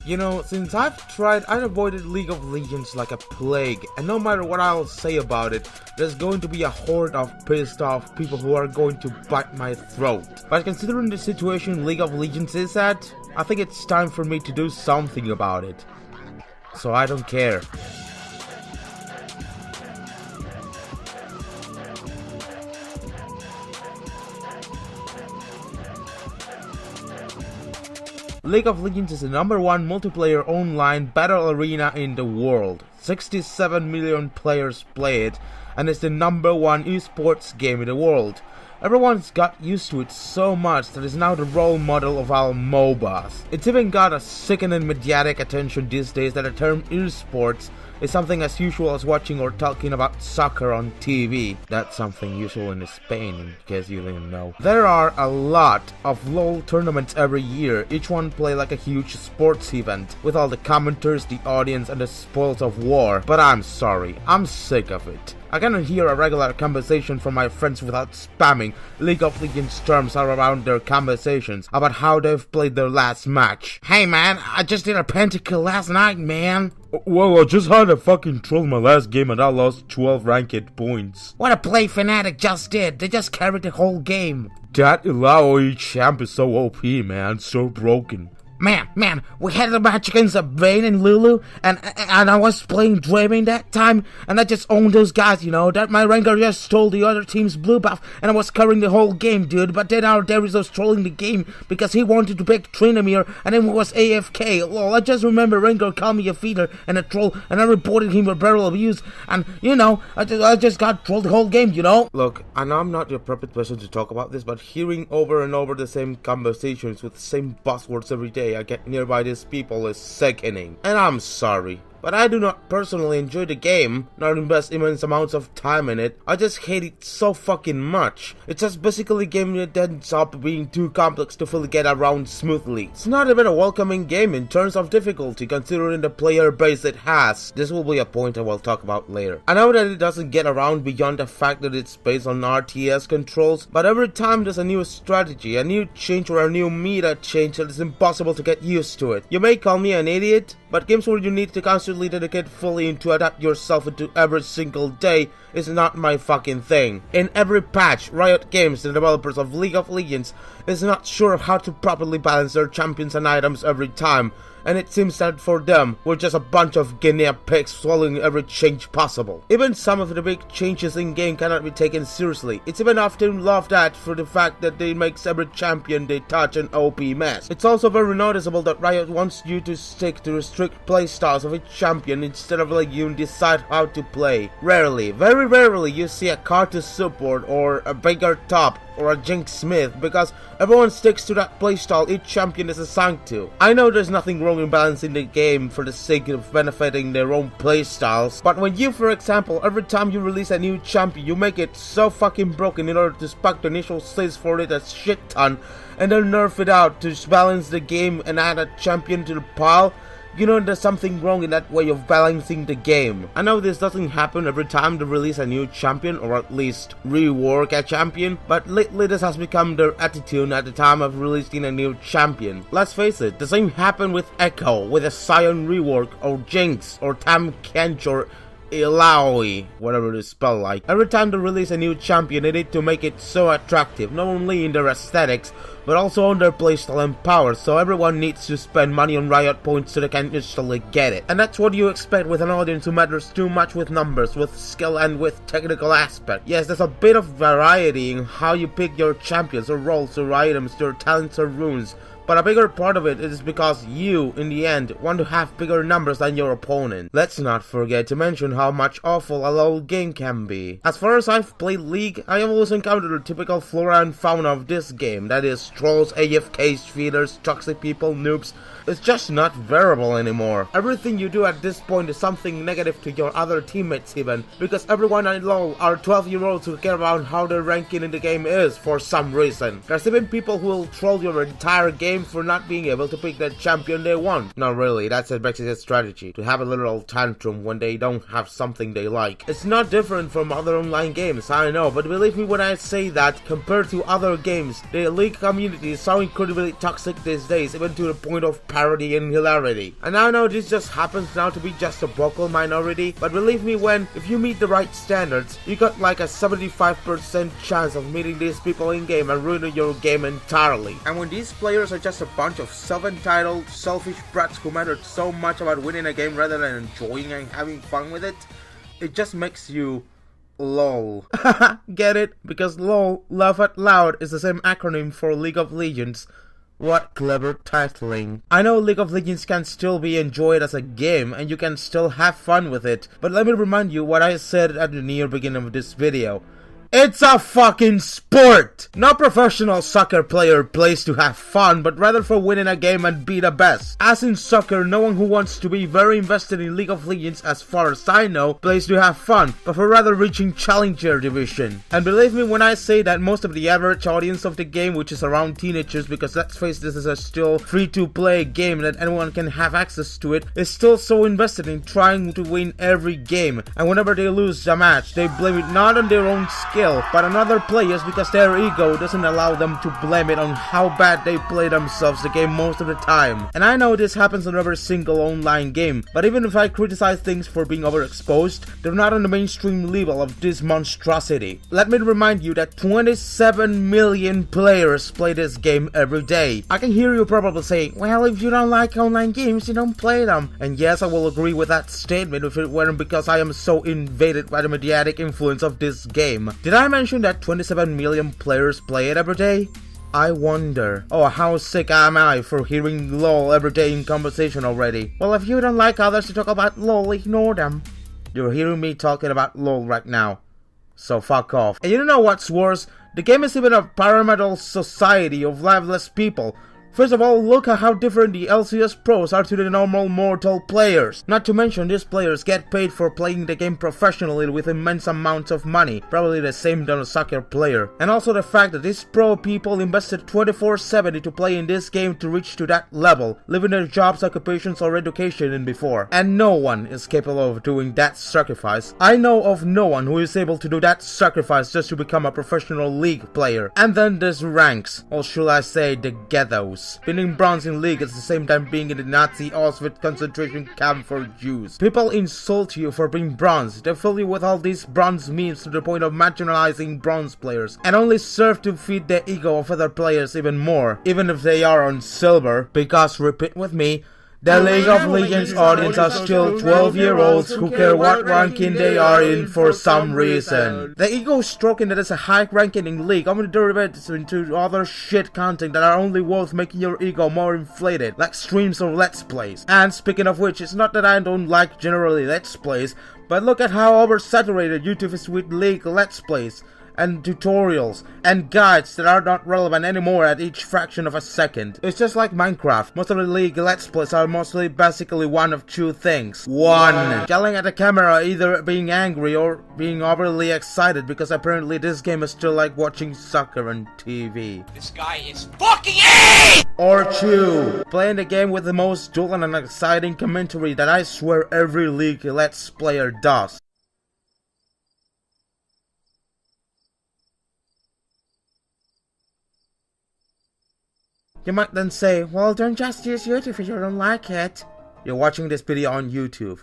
You know, since I've tried, I've avoided League of Legends like a plague, and no matter what I'll say about it, there's going to be a horde of pissed off people who are going to bite my throat. But considering the situation League of Legends is at, I think it's time for me to do something about it. So I don't care. League of Legends is the #1 multiplayer online battle arena in the world. 67 million players play it, and it's the #1 esports game in the world. Everyone's got used to it so much that it's now the role model of all MOBAs. It's even got a sickening mediatic attention these days that the term esports is something as usual as watching or talking about soccer on TV. That's something usual in Spain, in case you didn't know. There are a lot of LoL tournaments every year, each one play like a huge sports event, with all the commenters, the audience, and the spoils of war. But I'm sorry, I'm sick of it. I cannot hear a regular conversation from my friends without spamming League of Legends terms around their conversations about how they've played their last match. Hey man, I just did a pentakill last night, man. Well, I just had a fucking troll my last game and I lost 12 ranked points. What a play Fnatic just did, they just carried the whole game. That Illaoi champ is so OP, man, so broken. Man, we had a match against Vayne and Lulu, and I was playing Draven that time, and I just owned those guys, you know, that my Rengar just stole the other team's blue buff, and I was covering the whole game, dude, but then our Darius was trolling the game, because he wanted to pick Tryndamere, and then was AFK. Lol, I just remember Rengar called me a feeder and a troll, and I reported him for barrel abuse, and, you know, I just got trolled the whole game, you know? Look, I know I'm not your perfect person to talk about this, but hearing over and over the same conversations with the same buzzwords every day I get nearby these people is sickening. And I'm sorry, but I do not personally enjoy the game, nor invest immense amounts of time in it. I just hate it so fucking much. It's just basically a game that ends up being too complex to fully get around smoothly. It's not even a welcoming game in terms of difficulty considering the player base it has. This will be a point I will talk about later. I know that it doesn't get around beyond the fact that it's based on RTS controls, but every time there's a new strategy, a new change or a new meta change, it's impossible to get used to it. You may call me an idiot, but games where you need to constantly dedicate fully and to adapt yourself into every single day is not my fucking thing. In every patch, Riot Games, the developers of League of Legends, is not sure of how to properly balance their champions and items every time, and it seems that for them, we're just a bunch of guinea pigs swallowing every change possible. Even some of the big changes in game cannot be taken seriously. It's even often laughed at for the fact that they makes every champion they touch an OP mess. It's also very noticeable that Riot wants you to stick to the strict playstyles of each champion instead of letting you decide how to play. Rarely, very rarely, you see a Karthus support or a Veigar top or a Jinx Smith because everyone sticks to that playstyle each champion is assigned to. I know there's nothing wrong in balancing the game for the sake of benefiting their own playstyles, but when you, for example, every time you release a new champion, you make it so fucking broken in order to spike the initial sales for it a shit ton, and then nerf it out to balance the game and add a champion to the pile, you know there's something wrong in that way of balancing the game. I know this doesn't happen every time they release a new champion, or at least rework a champion, but lately this has become their attitude at the time of releasing a new champion. Let's face it, the same happened with Echo, with a Sion rework, or Jinx, or Tam Kench, or Illaoi, whatever it is spelled like. Every time they release a new champion, they need to make it so attractive, not only in their aesthetics, but also on their playstyle and power, so everyone needs to spend money on Riot points so they can instantly get it. And that's what you expect with an audience who matters too much with numbers, with skill, and with technical aspect. Yes, there's a bit of variety in how you pick your champions, or roles, or items, or talents, or runes, but a bigger part of it is because you, in the end, want to have bigger numbers than your opponent. Let's not forget to mention how much awful a LoL game can be. As far as I've played League, I have always encountered the typical flora and fauna of this game, that is, trolls, AFKs, feeders, toxic people, noobs. It's just not variable anymore. Everything you do at this point is something negative to your other teammates even, because everyone in LoL are 12-year-olds who care about how their ranking in the game is for some reason. There's even people who will troll your entire game for not being able to pick the champion they want. No, really, that's a Brexit strategy, to have a literal tantrum when they don't have something they like. It's not different from other online games, I know, but believe me when I say that, compared to other games, the League community is so incredibly toxic these days, even to the point of parody and hilarity. And I know this just happens now to be just a vocal minority, but believe me, if you meet the right standards, you got like a 75% chance of meeting these people in game and ruining your game entirely. And when these players are just a bunch of self-entitled, selfish brats who matter so much about winning a game rather than enjoying and having fun with it, it just makes you LOL. Get it? Because LOL, laugh out loud, is the same acronym for League of Legends. What clever titling. I know League of Legends can still be enjoyed as a game and you can still have fun with it, but let me remind you what I said at the near beginning of this video. It's a fucking sport! No professional soccer player plays to have fun, but rather for winning a game and be the best. As in soccer, no one who wants to be very invested in League of Legends, as far as I know, plays to have fun, but for rather reaching Challenger Division. And believe me when I say that most of the average audience of the game, which is around teenagers, because let's face this is a still free-to-play game that anyone can have access to it, is still so invested in trying to win every game. And whenever they lose a match, they blame it not on their own skill, but on other players because their ego doesn't allow them to blame it on how bad they play themselves the game most of the time. And I know this happens in every single online game, but even if I criticize things for being overexposed, they're not on the mainstream level of this monstrosity. Let me remind you that 27 million players play this game every day. I can hear you probably saying, well, if you don't like online games, you don't play them. And yes, I will agree with that statement if it weren't because I am so invaded by the mediatic influence of this game. Did I mention that 27 million players play it every day? I wonder. Oh, how sick am I for hearing LOL every day in conversation already? Well, if you don't like others to talk about LOL, ignore them. You're hearing me talking about LOL right now. So fuck off. And you know what's worse? The game is even a pyramidal society of lifeless people. First of all, look at how different the LCS pros are to the normal mortal players. Not to mention, these players get paid for playing the game professionally with immense amounts of money, probably the same than a soccer player. And also the fact that these pro people invested 24/7 to play in this game to reach to that level, leaving their jobs, occupations or education in before. And no one is capable of doing that sacrifice. I know of no one who is able to do that sacrifice just to become a professional league player. And then there's ranks, or should I say the ghettos. Winning bronze in league at the same time being in the Nazi Auschwitz concentration camp for Jews. People insult you for being bronze. They fill you with all these bronze memes to the point of marginalizing bronze players, and only serve to feed the ego of other players even more, even if they are on silver, because, repeat with me, the League of Legends audience are still 12-year-olds who care what ranking they are in for some reason. The ego stroking that is a high ranking in League only derivates into other shit content that are only worth making your ego more inflated, like streams or let's plays. And speaking of which, it's not that I don't like generally let's plays, but look at how oversaturated YouTube is with League let's plays and tutorials and guides that are not relevant anymore at each fraction of a second. It's just like Minecraft. Most of the League Let's Plays are mostly basically one of two things. One, yelling at the camera, either being angry or being overly excited because apparently this game is still like watching soccer on TV. This guy is fucking A! Or two, playing the game with the most dull and exciting commentary that I swear every League Let's Player does. You might then say, well, don't just use YouTube if you don't like it. You're watching this video on YouTube,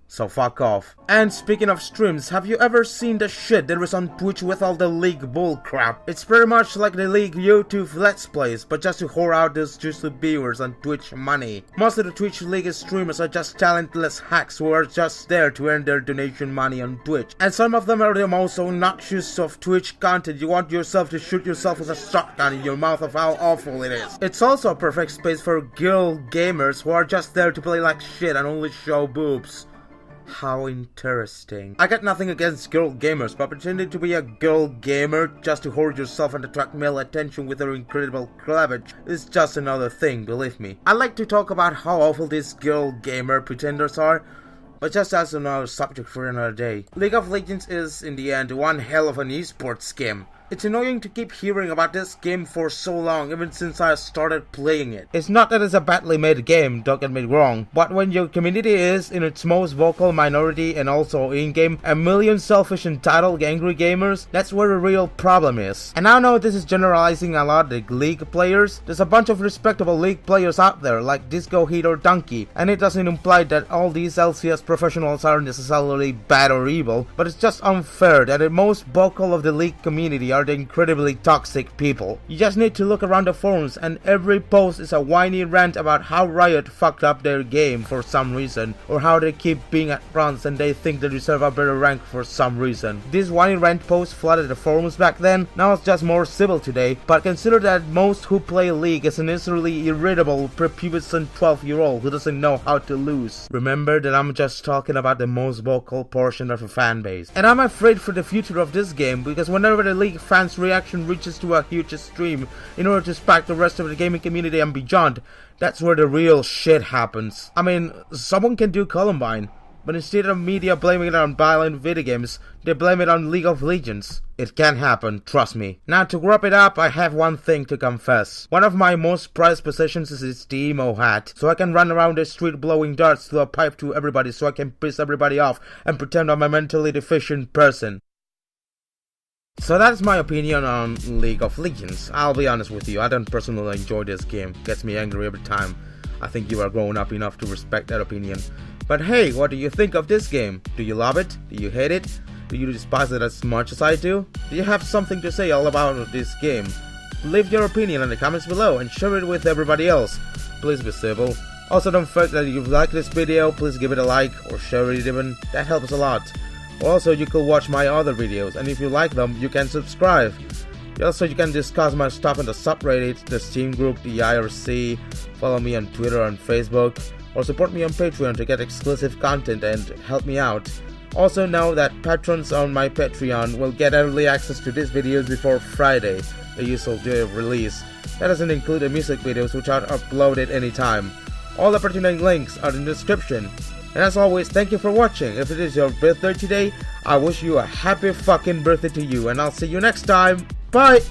so fuck off. And speaking of streams, have you ever seen the shit there is on Twitch with all the League bullcrap? It's pretty much like the League YouTube Let's Plays, but just to whore out those juicy viewers on Twitch money. Most of the Twitch League streamers are just talentless hacks who are just there to earn their donation money on Twitch. And some of them are the most obnoxious of Twitch content. You want yourself to shoot yourself with a shotgun in your mouth of how awful it is. It's also a perfect space for girl gamers who are just there to play like shit and only show boobs. How interesting. I got nothing against girl gamers, but pretending to be a girl gamer just to hoard yourself and attract male attention with your incredible cleavage is just another thing, believe me. I like to talk about how awful these girl gamer pretenders are, but just as another subject for another day. League of Legends is, in the end, one hell of an esports game. It's annoying to keep hearing about this game for so long, even since I started playing it. It's not that it's a badly made game, don't get me wrong, but when your community is in its most vocal minority and also in-game, a million selfish entitled angry gamers, that's where the real problem is. And I know this is generalizing a lot of the League players. There's a bunch of respectable League players out there like Disco Heat or Donkey, and it doesn't imply that all these LCS professionals are necessarily bad or evil, but it's just unfair that the most vocal of the League community are the incredibly toxic people. You just need to look around the forums and every post is a whiny rant about how Riot fucked up their game for some reason, or how they keep being at bronze and they think they deserve a better rank for some reason. These whiny rant posts flooded the forums back then, now it's just more civil today, but consider that most who play League is an easily irritable prepubescent 12-year-old who doesn't know how to lose. Remember that I'm just talking about the most vocal portion of a fan base. And I'm afraid for the future of this game, because whenever the League fans' reaction reaches to a huge stream in order to spark the rest of the gaming community and beyond, that's where the real shit happens. I mean, someone can do Columbine, but instead of media blaming it on violent video games, they blame it on League of Legends. It can happen, trust me. Now to wrap it up, I have one thing to confess. One of my most prized possessions is this emo hat, so I can run around the street blowing darts through a pipe to everybody so I can piss everybody off and pretend I'm a mentally deficient person. So that's my opinion on League of Legends. I'll be honest with you, I don't personally enjoy this game. It gets me angry every time. I think you are grown up enough to respect that opinion. But hey, what do you think of this game? Do you love it? Do you hate it? Do you despise it as much as I do? Do you have something to say all about this game? Leave your opinion in the comments below and share it with everybody else. Please be civil. Also, don't forget that if you like this video, please give it a like or share it even. That helps a lot. Also, you could watch my other videos, and if you like them, you can subscribe. Also, you can discuss my stuff in the subreddit, the Steam group, the IRC, follow me on Twitter and Facebook, or support me on Patreon to get exclusive content and help me out. Also know that patrons on my Patreon will get early access to these videos before Friday, the usual day of release. That doesn't include the music videos which are uploaded anytime. All the pertinent links are in the description. And as always, thank you for watching. If it is your birthday today, I wish you a happy fucking birthday to you, and I'll see you next time. Bye!